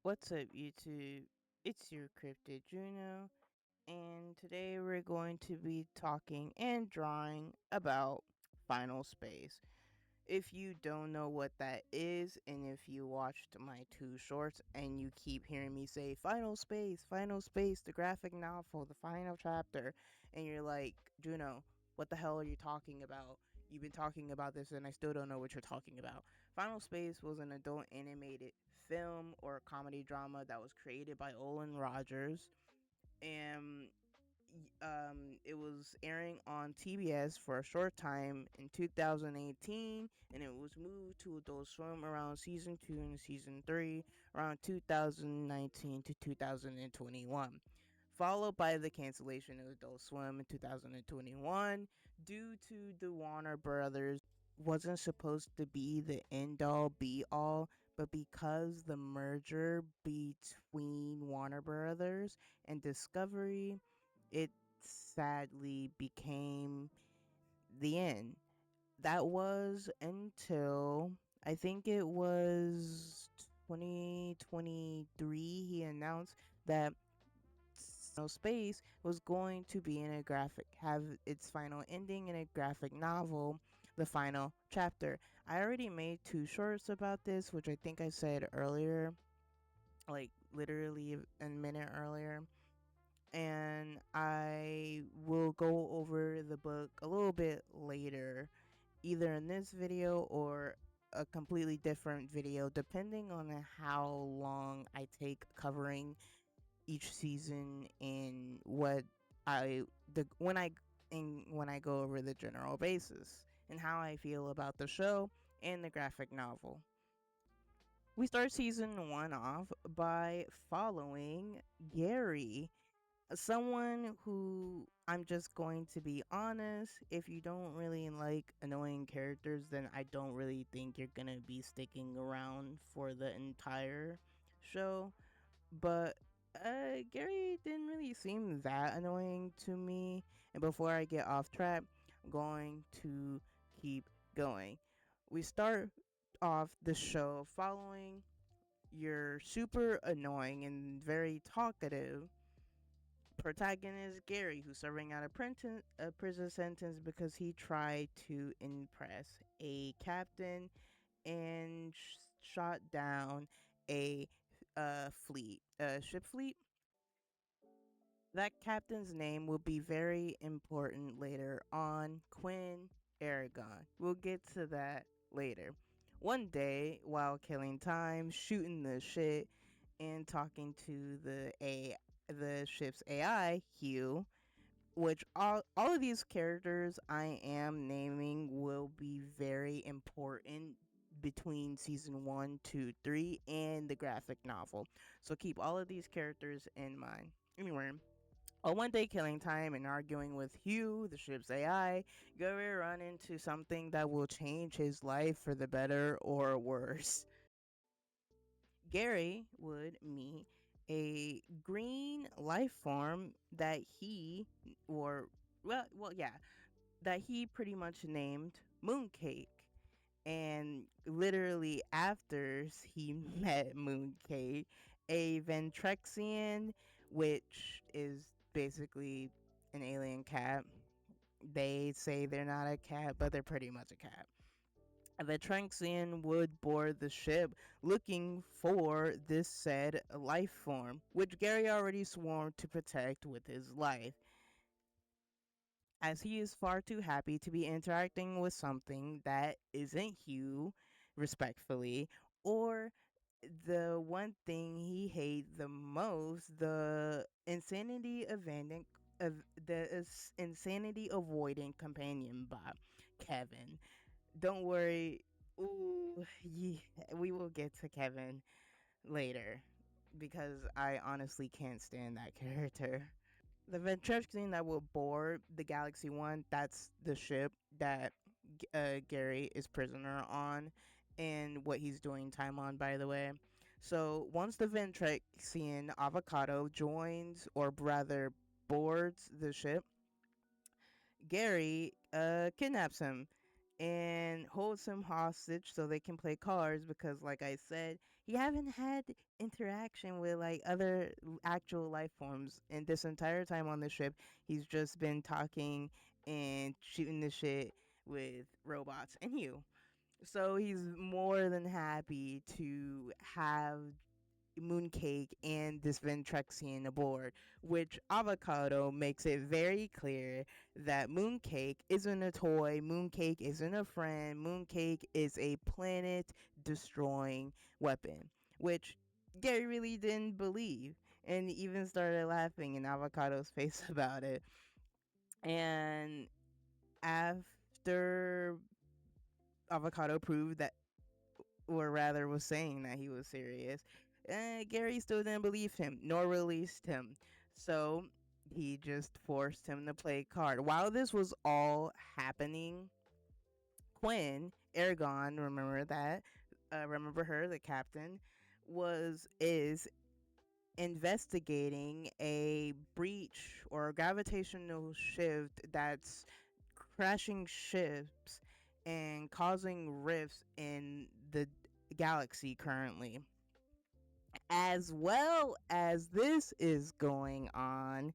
What's up, YouTube? It's your Cryptid Juno, and today we're going to be talking and drawing about Final Space. If you don't know what that is, and if you watched my two shorts and you keep hearing me say Final Space, the graphic novel, the final chapter, and you're like, Juno, what the hell are you talking about? You've been talking about this and I still don't know what you're talking about. Final Space was an adult animated film or comedy drama that was created by Olin Rogers, and it was airing on TBS for a short time in 2018, and it was moved to Adult Swim around season 2 and season 3 around 2019 to 2021, followed by the cancellation of Adult Swim in 2021 due to the Warner Brothers wasn't supposed to be the end all be all, but because the merger between Warner Brothers and Discovery, it sadly became the end. That was until I think it was 2023 he announced that Space was going to be in a have its final ending in a graphic novel, the final chapter. I already made two shorts about this, which I think I said earlier, like literally a minute earlier, and I will go over the book a little bit later, either in this video or a completely different video, depending on how long I take covering each season and what I the when I go over the general basis and how I feel about the show and the graphic novel. We start season 1 off by following Gary, someone who, I'm just going to be honest, if you don't really like annoying characters, then I don't really think you're gonna be sticking around for the entire show. But Gary didn't really seem that annoying to me. And before I get off track, I'm going to keep going. We start off the show following your super annoying and very talkative protagonist Gary, who's serving out a prison sentence because he tried to impress a captain and shot down a ship fleet. That captain's name will be very important later on. Quinn Aragon. We'll get to that later. One day, while killing time, shooting the shit, and talking to the ship's AI, Hugh, which all of these characters I am naming will be very important between season 1, 2, 3, and the graphic novel. So keep all of these characters in mind. Anyway, on one day killing time and arguing with Hugh, the ship's AI, Gary run into something that will change his life for the better or worse. Gary would meet a green life form that he or yeah, that he pretty much named Mooncake. And literally after he met Mooncake, a Ventrexian, which is basically an alien cat. They say they're not a cat, but they're pretty much a cat. The Tranxian would board the ship looking for this said life form, which Gary already sworn to protect with his life, as he is far too happy to be interacting with something that isn't Hugh, respectfully, or the one thing he hates the most, the insanity avoiding companion bot, Kevin. Don't worry. Ooh, yeah, we will get to Kevin later because I honestly can't stand that character. The Ventrexian that will board the Galaxy One, that's the ship that Gary is prisoner on and what he's doing time on, by the way. So once the Ventrexian Avocado joins, or rather boards the ship, Gary kidnaps him and holds him hostage so they can play cards because, like I said, he haven't had interaction with like other actual life forms. And this entire time on the ship, he's just been talking and shooting the shit with robots and you. So he's more than happy to have Mooncake and this Ventrexian aboard, which Avocado makes it very clear that Mooncake isn't a toy, Mooncake isn't a friend, Mooncake is a planet destroying weapon, which Gary really didn't believe and even started laughing in Avocado's face about it. And after Avocado proved that, or rather was saying that he was serious, Gary still didn't believe him nor released him. So he just forced him to play card. While this was all happening, Quinn, Aragon, remember that, remember her, the captain, is investigating a breach or a gravitational shift that's crashing ships and causing rifts in the galaxy currently. As well as this is going on,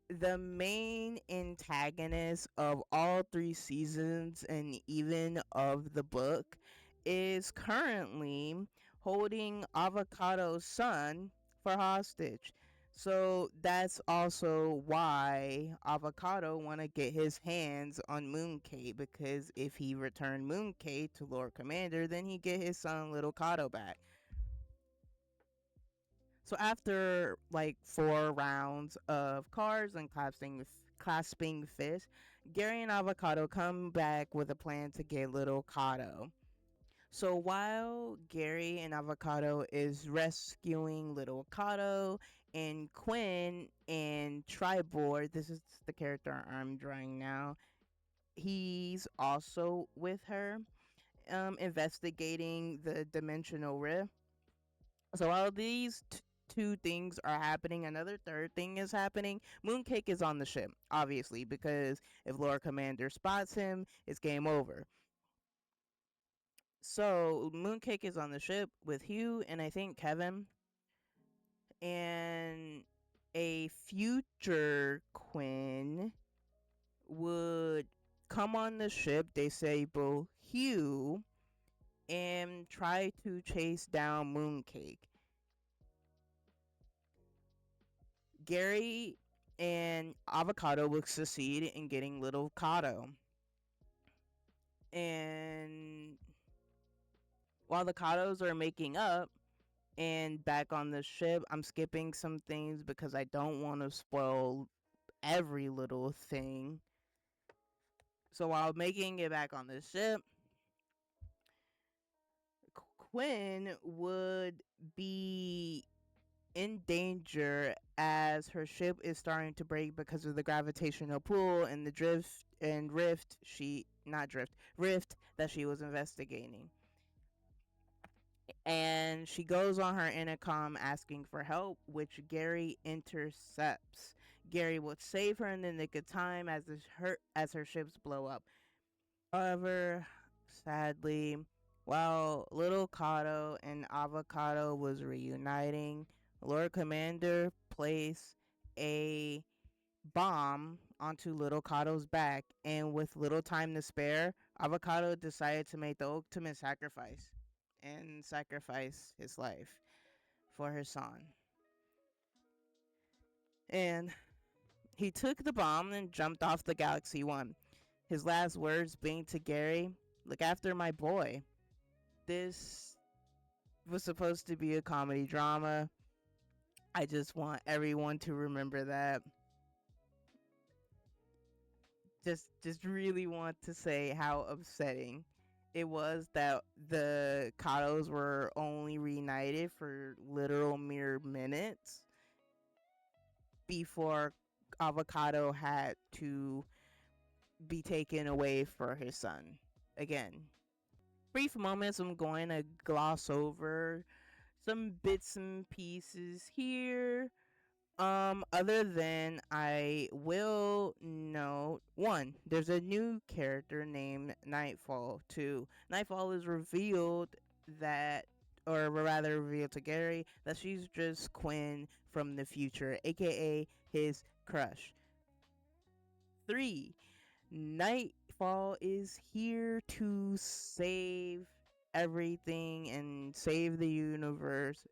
the main antagonist of all three seasons and even of the book is currently holding Avocado's son for hostage. So that's also why Avocado want to get his hands on Mooncake, because if he returned Mooncake to Lord Commander, then he get his son Little Cato back. So after like 4 rounds of cards and clasping fists, Gary and Avocado come back with a plan to get Little Cato. So while Gary and Avocado is rescuing Little Cato, and Quinn and Tribord, this is the character I'm drawing now, he's also with her, investigating the dimensional rift. So while these two things are happening, another third thing is happening. Mooncake is on the ship, obviously, because if Lord Commander spots him, it's game over. So Mooncake is on the ship with Hugh and I think Kevin, and a future Quinn would come on the ship, disable Hugh, and try to chase down Mooncake. Gary and Avocado would succeed in getting Little Cato. And while the Catos are making up and back on the ship, I'm skipping some things because I don't want to spoil every little thing. So while making it back on the ship, Quinn would be in danger as her ship is starting to break because of the gravitational pull and the rift that she was investigating. And she goes on her intercom asking for help, which Gary intercepts. Gary would save her in the nick of time as her ships blow up. However, sadly, while Little Cato and Avocado was reuniting, Lord Commander placed a bomb onto Little Cato's back, and with little time to spare, Avocado decided to make the ultimate sacrifice and sacrifice his life for her son. And he took the bomb and jumped off the Galaxy 1. His last words being to Gary, "Look after my boy." This was supposed to be a comedy drama. I just want everyone to remember that. Just really want to say how upsetting it was that the Katos were only reunited for literal mere minutes before Avocado had to be taken away for his son. Again, brief moments, I'm going to gloss over some bits and pieces here. Other than I will note one, there's a new character named Nightfall. Two, Nightfall is revealed that, or rather revealed to Gary that she's just Quinn from the future, aka his crush. Three, Nightfall is here to save everything and save the universe.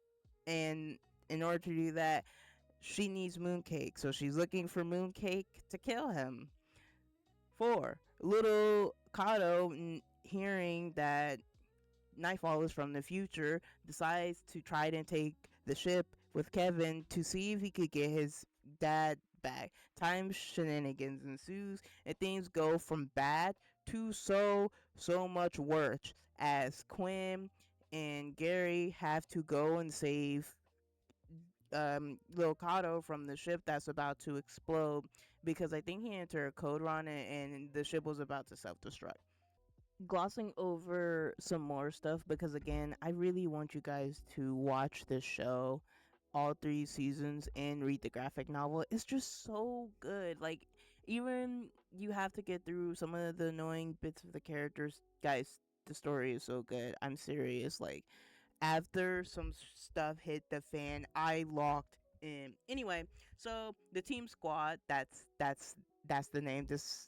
And in order to do that, she needs Mooncake, so she's looking for Mooncake to kill him. Four, little Kato, hearing that Nightfall is from the future, decides to try to take the ship with Kevin to see if he could get his dad back. Time shenanigans ensues, and things go from bad to so much worse as Quinn and Gary have to go and save Lil Kato from the ship that's about to explode because I think he entered a code run and the ship was about to self destruct. Glossing over some more stuff because again, I really want you guys to watch this show, all three seasons, and read the graphic novel. It's just so good. Like, even you have to get through some of the annoying bits of the characters, guys. The story is so good. I'm serious. Like, after some stuff hit the fan, I locked in. Anyway, so the team squad, that's the name this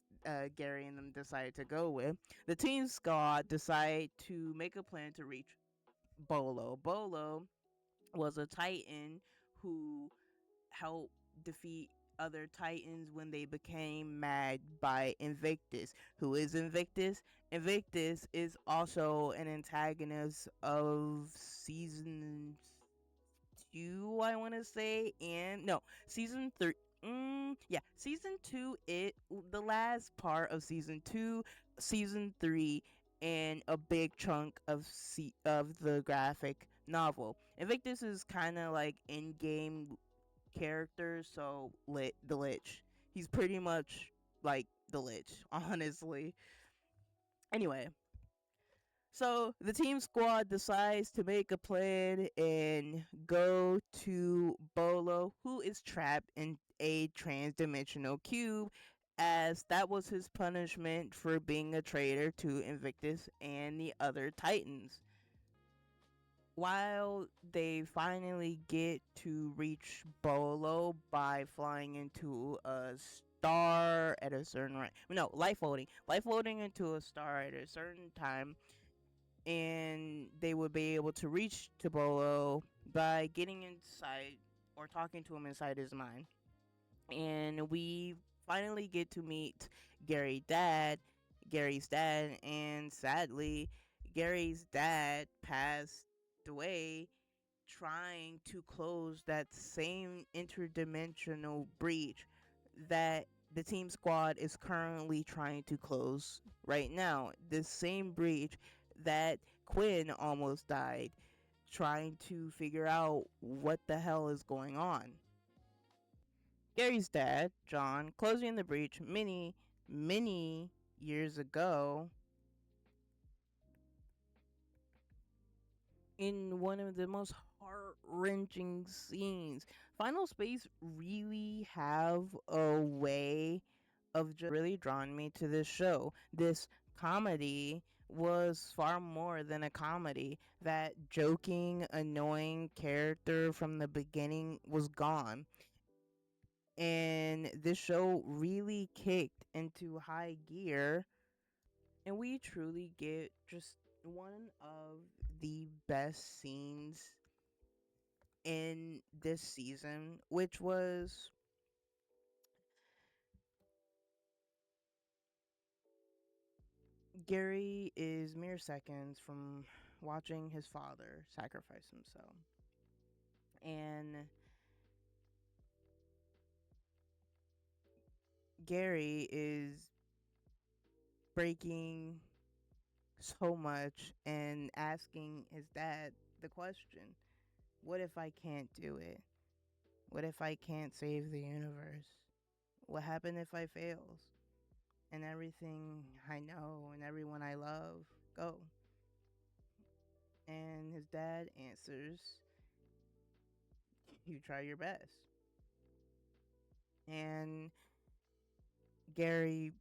Gary and them decided to go with. The team squad decided to make a plan to reach Bolo. Bolo was a Titan who helped defeat other Titans when they became mad by Invictus. Who is Invictus? Invictus is also an antagonist of season 2, I want to say, and no, season 3. Yeah, season 2. The last part of season 2, season 3, and a big chunk of the graphic novel. Invictus is kind of like in-game character, so the Lich. He's pretty much like the Lich, honestly. Anyway, so the team squad decides to make a plan and go to Bolo, who is trapped in a trans-dimensional cube, as that was his punishment for being a traitor to Invictus and the other Titans. While they finally get to reach Bolo by flying into a star at a certain right, no, life floating into a star at a certain time, and they would be able to reach to Bolo by getting inside or talking to him inside his mind. And we finally get to meet Gary's dad, and sadly, Gary's dad passed away trying to close that same interdimensional breach that the team squad is currently trying to close right now. The same breach that Quinn almost died trying to figure out what the hell is going on. Gary's dad, John, closing the breach many years ago in one of the most heart-wrenching scenes. Final Space really have a way of just really drawing me to this show. This comedy was far more than a comedy. That joking, annoying character from the beginning was gone. And this show really kicked into high gear, and we truly get just one of the best scenes in this season, which was Gary is mere seconds from watching his father sacrifice himself. And Gary is breaking so much and asking his dad the question, what if I can't do it? What if I can't save the universe? What happened if I fails? And everything I know and everyone I love go. And his dad answers, you try your best. And Gary,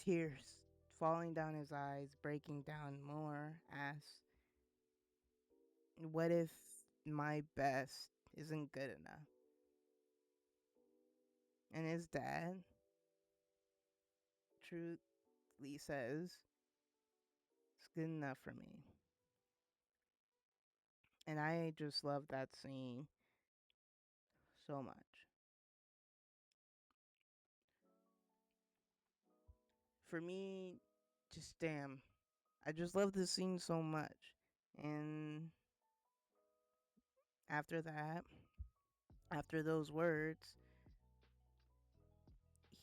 tears falling down his eyes, breaking down more, asks, what if my best isn't good enough? And his dad truthfully says, it's good enough for me. And I just love that scene so much. For me, just damn, I just love this scene so much. And after that, after those words,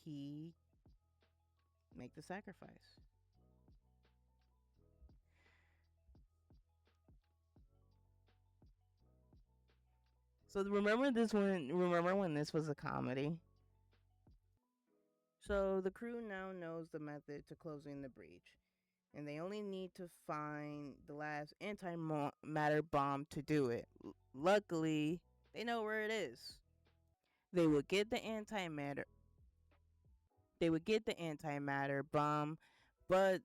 he make the sacrifice. So remember when this was a comedy? So the crew now knows the method to closing the breach, and they only need to find the last antimatter bomb to do it. Luckily, they know where it is. They would get the antimatter they would get the antimatter bomb, but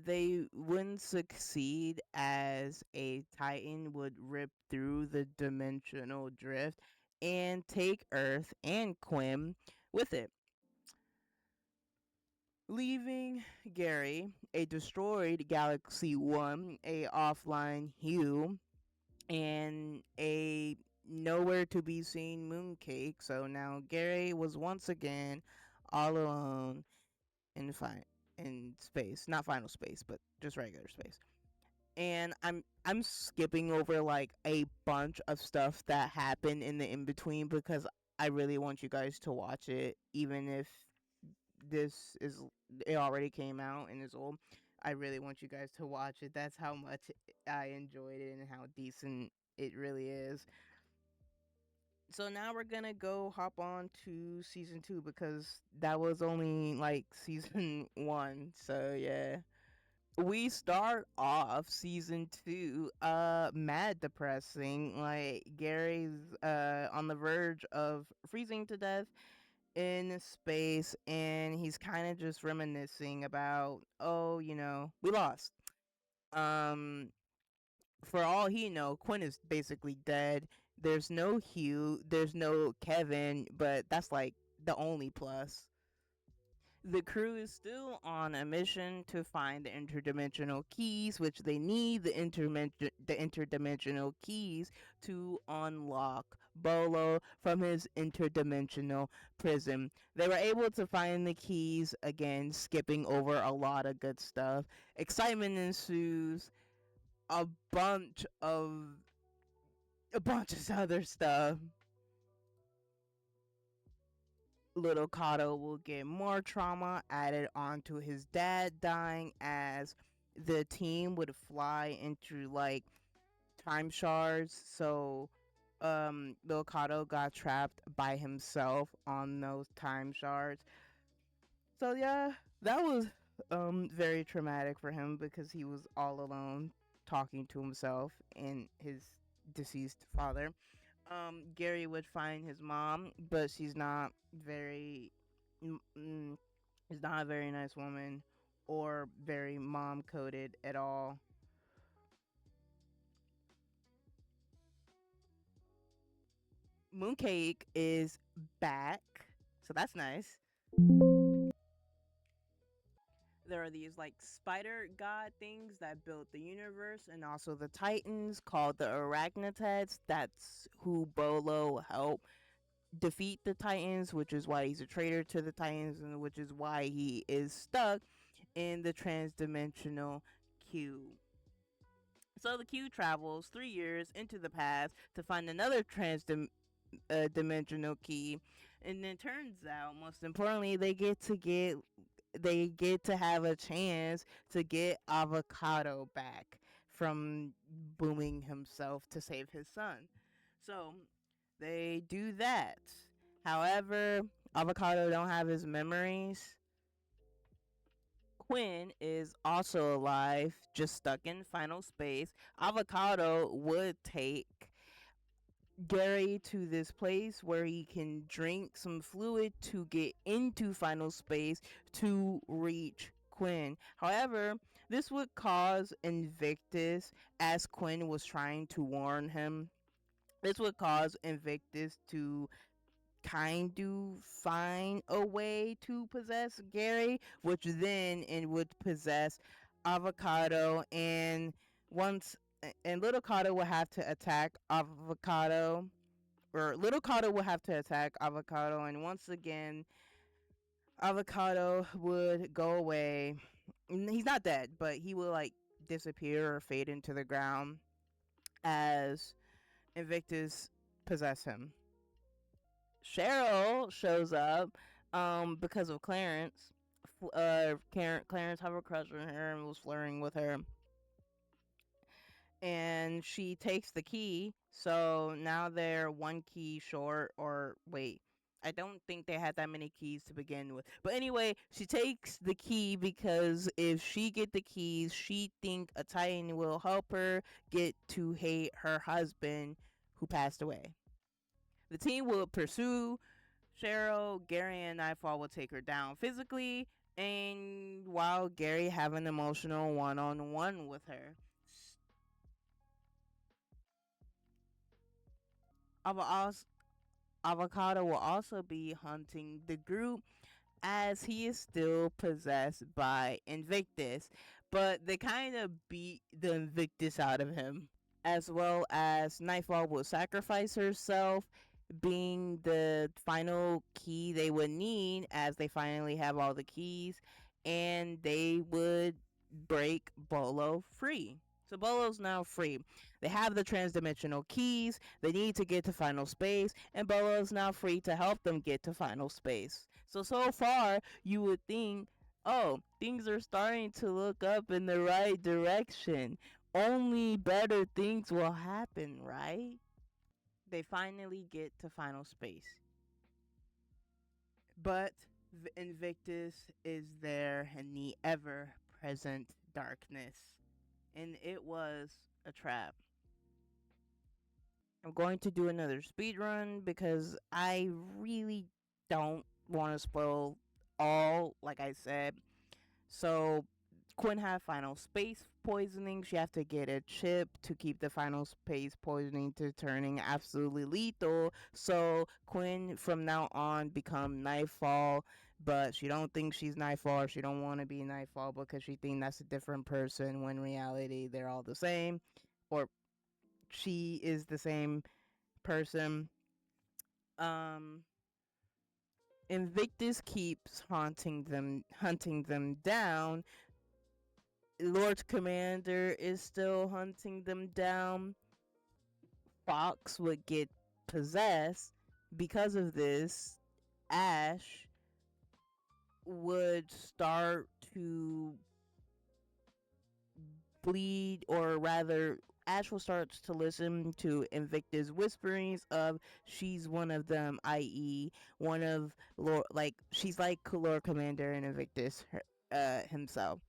they wouldn't succeed as a Titan would rip through the dimensional drift and take Earth and Quim with it, leaving Gary, a destroyed Galaxy 1, a offline Hugh, and a nowhere to be seen Mooncake. So now Gary was once again all alone in in space, not final space, but just regular space. And I'm skipping over like a bunch of stuff that happened in the in between because I really want you guys to watch it, even if this is it already came out and is old. I really want you guys to watch it. That's how much I enjoyed it and how decent it really is. So now we're gonna go hop on to season 2 because that was only like season 1. So yeah. We start off season 2 mad depressing, like Gary's on the verge of freezing to death in space, and he's kind of just reminiscing about, oh, we lost. um for all he know, Quinn is basically dead. There's no Hugh, there's no Kevin, but that's like the only plus. The crew is still on a mission to find the interdimensional keys, which they need the interdimensional keys to unlock Bolo from his interdimensional prison. They were able to find the keys again, skipping over a lot of good stuff. Excitement ensues. A bunch of other stuff. Little Kato will get more trauma added onto his dad dying as the team would fly into like time shards. So Little Kato got trapped by himself on those time shards. So yeah, that was very traumatic for him because he was all alone talking to himself and his deceased father. Gary would find his mom, but she's not very, mm, mm, she's not a very nice woman or very mom coded at all. Mooncake is back, so that's nice. There are these like spider god things that built the universe and also the Titans called the Arachnatids. That's who Bolo helped defeat the Titans, which is why he's a traitor to the Titans, and which is why he is stuck in the transdimensional queue. So the queue travels 3 years into the past to find another dimensional key, and it turns out, most importantly, they get to have a chance to get Avocado back from booming himself to save his son. So they do that. However, Avocado don't have his memories. Quinn is also alive, just stuck in final space. Avocado would take Gary to this place where he can drink some fluid to get into final space to reach Quinn. However, this would cause Invictus, as Quinn was trying to warn him, this would cause Invictus to kind of find a way to possess Gary, which then it would possess Avocado, and once and Little Cado will have to attack Avocado, or Little Cado will have to attack Avocado, and once again, Avocado would go away. He's not dead, but he will like disappear or fade into the ground as Invictus possess him. Cheryl shows up because of Clarence. Clarence have a crush on her and was flirting with her, and she takes the key. So now they're one key short. Or wait, I don't think they had that many keys to begin with. But anyway, she takes the key because if she get the keys, she think a Titan will help her get to hate her husband who passed away. The team will pursue Cheryl. Gary and Nightfall will take her down physically, and while Gary have an emotional one-on-one with her. Avocado will also be hunting the group as he is still possessed by Invictus, but they kind of beat the Invictus out of him. As well as Nightfall will sacrifice herself, being the final key they would need, as they finally have all the keys, and they would break Bolo free. So Bolo's now free. They have the transdimensional keys. They need to get to final space, and Bolo's now free to help them get to final space. So far, you would think, oh, things are starting to look up in the right direction. Only better things will happen, right? They finally get to final space. But Invictus is there in the ever present darkness. And it was a trap. I'm going to do another speed run because I really don't want to spoil all, like I said. So Quinn had final space poisoning. She have to get a chip to keep the final space poisoning to turning absolutely lethal. So Quinn from now on become Nightfall, but she don't think she's Nightfall, or she don't want to be Nightfall because she think that's a different person when in reality they're all the same, or she is the same person. Um Invictus keeps hunting them down. Lord Commander is still hunting them down. Fox would get possessed. Because of this, Ash would start to bleed, or rather, Ash will start to listen to Invictus whisperings of she's one of them, i.e., one of Lord, like she's like Lord Commander and Invictus himself.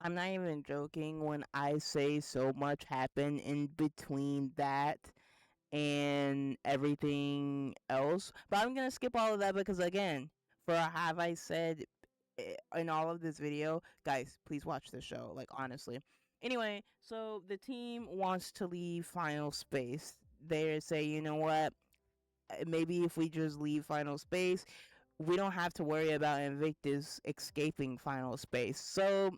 I'm not even joking when I say so much happened in between that and everything else. But I'm gonna skip all of that because again, for have I said in all of this video, guys, please watch this show. Like honestly. Anyway, so the team wants to leave Final Space. They say, you know what? Maybe if we just leave Final Space, we don't have to worry about Invictus escaping Final Space. So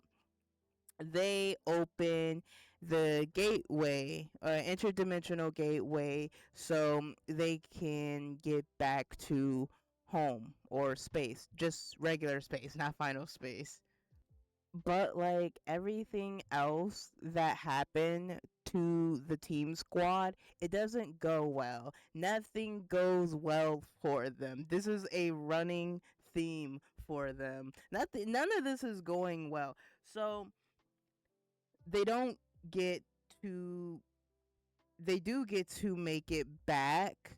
they open the gateway, interdimensional gateway, so they can get back to home or space, just regular space, not final space. But like everything else that happened to the team squad, it doesn't go well. Nothing goes well for them. This is a running theme for them. None of this is going well. So they don't get to they do get to make it back,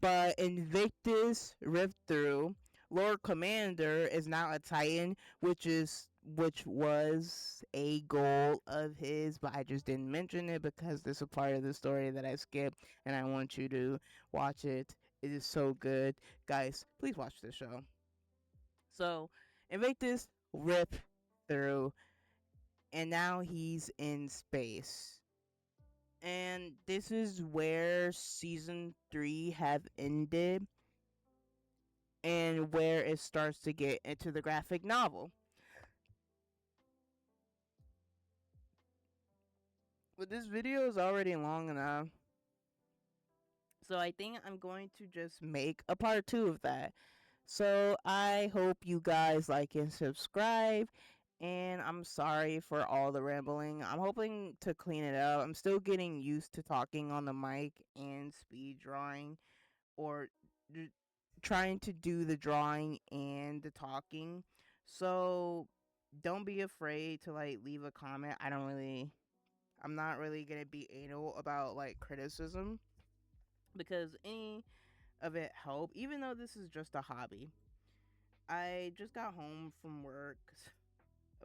but Invictus ripped through. Lord Commander is now a Titan, which is which was a goal of his, but I just didn't mention it because this is a part of the story that I skipped, and I want you to watch it. It is so good. Guys, please watch this show. So, Invictus rip through, and now he's in space. And this is where season 3 have ended and where it starts to get into the graphic novel. But this video is already long enough. So I think I'm going to just make a part 2 of that. So I hope you guys like and subscribe. And I'm sorry for all the rambling. I'm hoping to clean it up. I'm still getting used to talking on the mic and speed drawing, or d- trying to do the drawing and the talking. So don't be afraid to like leave a comment. I'm not really going to be anal about like criticism, because any of it help, even though this is just a hobby. I just got home from work,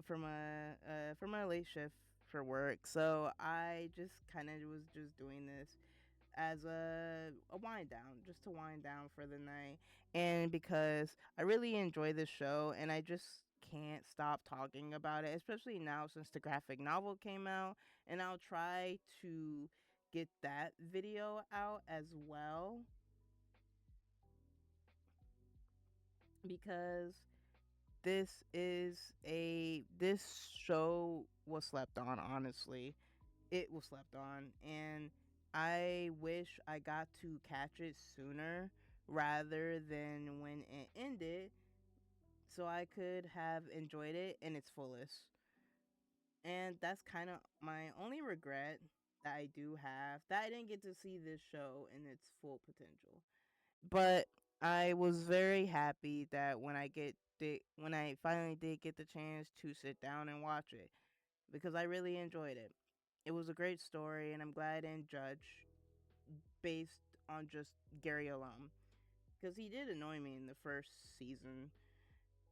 from a late shift for work, so I just kind of was just doing this as a wind down, just to wind down for the night, and because I really enjoy this show, and I just can't stop talking about it, especially now since the graphic novel came out, and I'll try to get that video out as well, because this show was slept on. Honestly, it was slept on, and I wish I got to catch it sooner rather than when it ended, so I could have enjoyed it in its fullest. And that's kind of my only regret that I do have, that I didn't get to see this show in its full potential. But I was very happy that when I finally did get the chance to sit down and watch it, because I really enjoyed it. It was a great story, and I'm glad I didn't judge based on just Gary alone, because he did annoy me in the first season,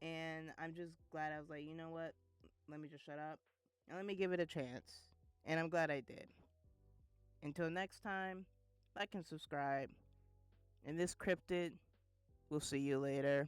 and I'm just glad I was like, you know what? Let me just shut up and let me give it a chance. And I'm glad I did. Until next time, like and subscribe. And this cryptid, we'll see you later.